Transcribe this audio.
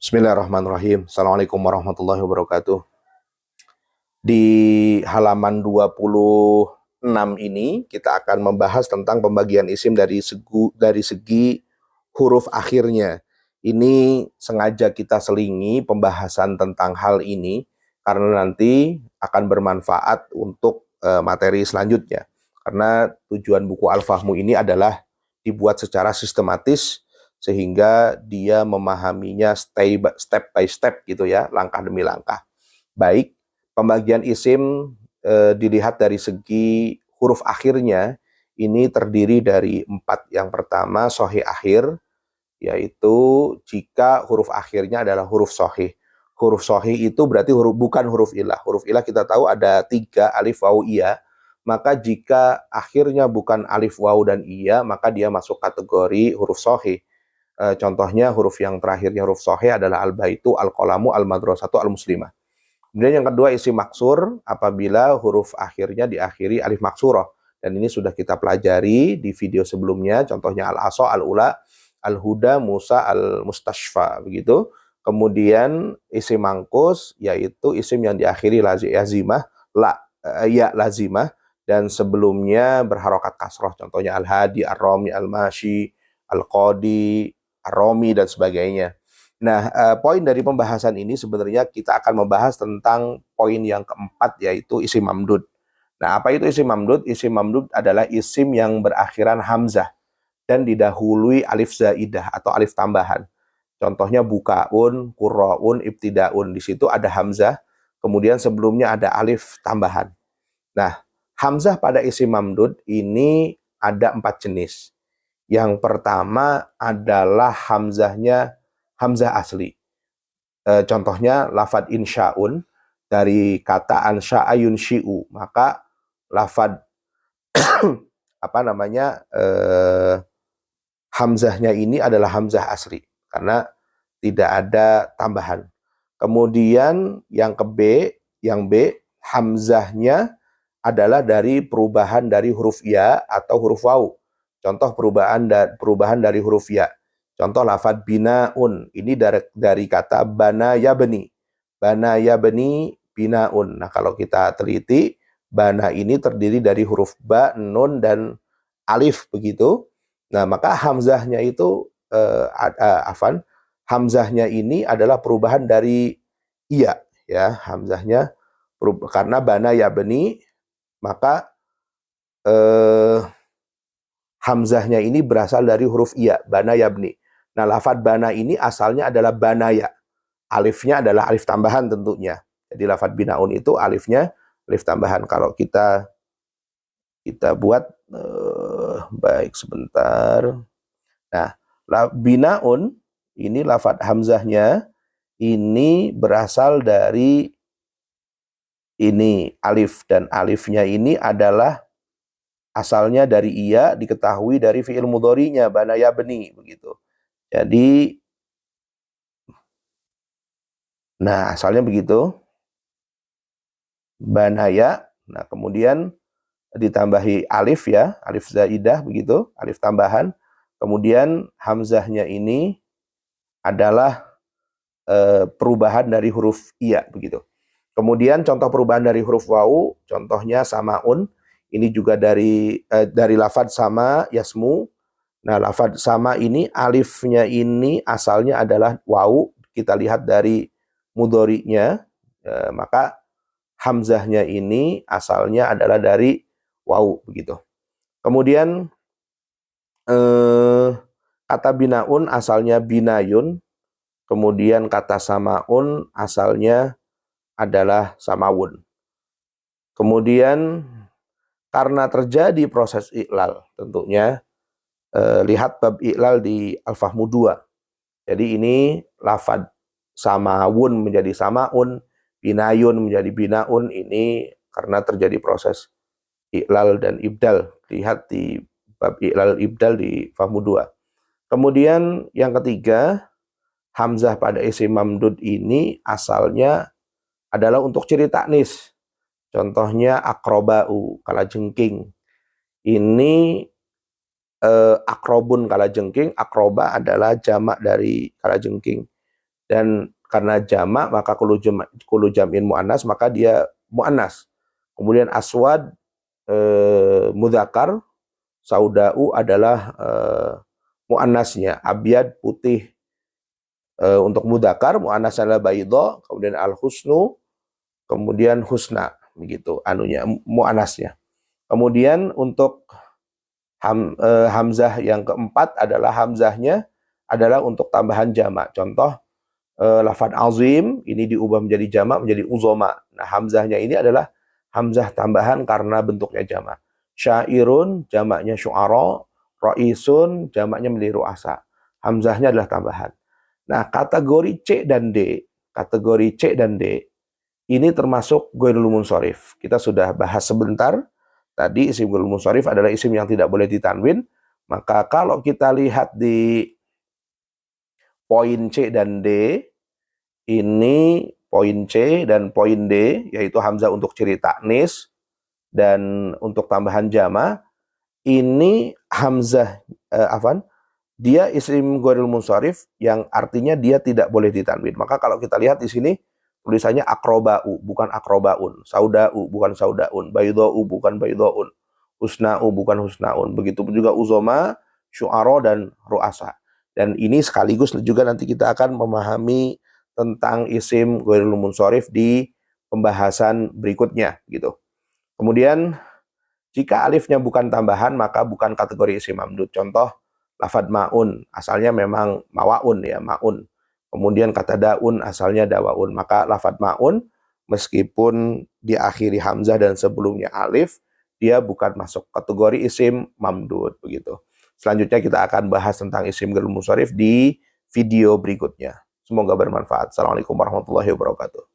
Bismillahirrahmanirrahim. Assalamualaikum warahmatullahi wabarakatuh. Di halaman 26 ini kita akan membahas tentang pembagian isim dari segi huruf akhirnya. Ini sengaja kita selingi pembahasan tentang hal ini karena nanti akan bermanfaat untuk materi selanjutnya. Karena tujuan buku Al-Fahmu ini adalah dibuat secara sistematis sehingga dia memahaminya step by step gitu ya, langkah demi langkah. Baik, pembagian isim dilihat dari segi huruf akhirnya, ini terdiri dari 4. Yang pertama, sahih akhir, yaitu jika huruf akhirnya adalah huruf sahih. Huruf sahih itu berarti bukan huruf ilah. Huruf ilah kita tahu ada 3, alif, waw, iya. Maka jika akhirnya bukan alif, waw, dan iya, maka dia masuk kategori huruf sahih. Contohnya huruf yang terakhirnya huruf sahih adalah al-baitu, al-qalamu, al-madrasatu, al-muslimah. Kemudian yang kedua isim maksur apabila huruf akhirnya diakhiri alif maksurah. Dan ini sudah kita pelajari di video sebelumnya, contohnya al-asa, al-ula, al-huda, musa, al-mustashfa, begitu. Kemudian isim mangkus yaitu isim yang diakhiri lazimah, ya lazimah, dan sebelumnya berharokat kasroh, contohnya al-hadi, ar-rami, al-mashi, al-qadi, ar-rami, dan sebagainya. Nah, poin dari pembahasan ini sebenarnya kita akan membahas tentang poin yang keempat, yaitu isim mamdud. Nah, apa itu isim mamdud? Isim mamdud adalah isim yang berakhiran hamzah dan didahului alif zaidah atau alif tambahan. Contohnya bukaun, qurraun, ibtidaun. Di situ ada hamzah, kemudian sebelumnya ada alif tambahan. Nah, hamzah pada isim mamdud ini ada 4 jenis. Yang pertama adalah hamzahnya hamzah asli. Contohnya lafad insya'un dari kata ansya'a yunsyi'u, maka lafad hamzahnya ini adalah hamzah asli karena tidak ada tambahan. Kemudian yang B, hamzahnya adalah dari perubahan dari huruf ya atau huruf waw. Contoh perubahan dari huruf ya. Contoh lafad binaun, ini dari kata bana yabni. Bana yabni binaun. Nah, kalau kita teliti, bana ini terdiri dari huruf ba, nun, dan alif begitu. Nah, maka hamzahnya itu hamzahnya ini adalah perubahan dari iya, ya, hamzahnya karena bana yabni, maka hamzahnya ini berasal dari huruf iya, bana yabni. Nah, lafad bana ini asalnya adalah banaya. Alifnya adalah alif tambahan tentunya. Jadi lafad binaun itu alifnya alif tambahan. Kalau kita buat baik sebentar. Nah, binaun ini lafad hamzahnya ini berasal dari ini alif, dan alifnya ini adalah asalnya dari iya, diketahui dari fi'il mudhari'nya bana yabni begitu. Jadi nah asalnya begitu. Banaya. Nah, kemudian ditambahi alif ya, alif zaidah begitu, alif tambahan. Kemudian hamzahnya ini adalah perubahan dari huruf iya begitu. Kemudian contoh perubahan dari huruf wawu, contohnya samaun. Ini juga dari lafadz sama yasmu. Nah, lafadz sama ini alifnya ini asalnya adalah wawu. Kita lihat dari mudhari'nya, maka hamzahnya ini asalnya adalah dari wawu begitu. Kemudian kata binaun asalnya binayun. Kemudian kata samaun asalnya adalah samawun. Kemudian karena terjadi proses iklal, tentunya lihat bab iklal di Al-Fahmu 2. Jadi ini lafad samawun menjadi samaun, binayun menjadi binaun, ini karena terjadi proses iklal dan ibdal. Lihat di bab iklal ibdal di Fahmu 2. Kemudian yang ketiga, hamzah pada isim mamdud ini asalnya adalah untuk ciri taknis. Contohnya akrobau, kalajengking. Ini akrobun, kalajengking. Akroba adalah jamak dari kalajengking. dan karena jamak maka kulu jam'in muannas maka dia muannas. Kemudian aswad mudzakkar, sauda'u adalah muannasnya, abyad putih. Untuk mudzakkar muannas adalah baydha, kemudian al-husnu, kemudian husna, begitu anunya muannasnya. Kemudian untuk hamzah yang keempat adalah hamzahnya adalah untuk tambahan jamak. Contoh lafadz azim ini diubah menjadi jamak menjadi uzoma. Nah, hamzahnya ini adalah hamzah tambahan karena bentuknya jamak. Syairun jamaknya syu'ara, ra'isun jamaknya menjadi ru'asa. Hamzahnya adalah tambahan. Nah, kategori C dan D, ini termasuk ghairul munsharif. Kita sudah bahas sebentar. Tadi isim ghairul munsharif adalah isim yang tidak boleh ditanwin. Maka kalau kita lihat di poin C dan D, ini poin C dan poin D, yaitu hamzah untuk ciri taknis dan untuk tambahan jama, ini hamzah dia isim ghairul munsharif yang artinya dia tidak boleh ditanwin. Maka kalau kita lihat di sini tulisannya akrobau bukan akrobaun, saudau bukan saudaun, baydau bukan baydaun, husnau bukan husnaun. Begitu juga uzoma, syu'ara dan ru'asa. Dan ini sekaligus juga nanti kita akan memahami tentang isim ghairul munsharif di pembahasan berikutnya gitu. Kemudian jika alifnya bukan tambahan maka bukan kategori isim mamdud. Contoh lafadz maun asalnya memang mawaun ya, maun. Kemudian kata daun asalnya dawaun. Maka lafadz maun meskipun diakhiri hamzah dan sebelumnya alif, dia bukan masuk kategori isim mamdud begitu. Selanjutnya kita akan bahas tentang isim ghairul munsharif di video berikutnya. Semoga bermanfaat. Assalamualaikum warahmatullahi wabarakatuh.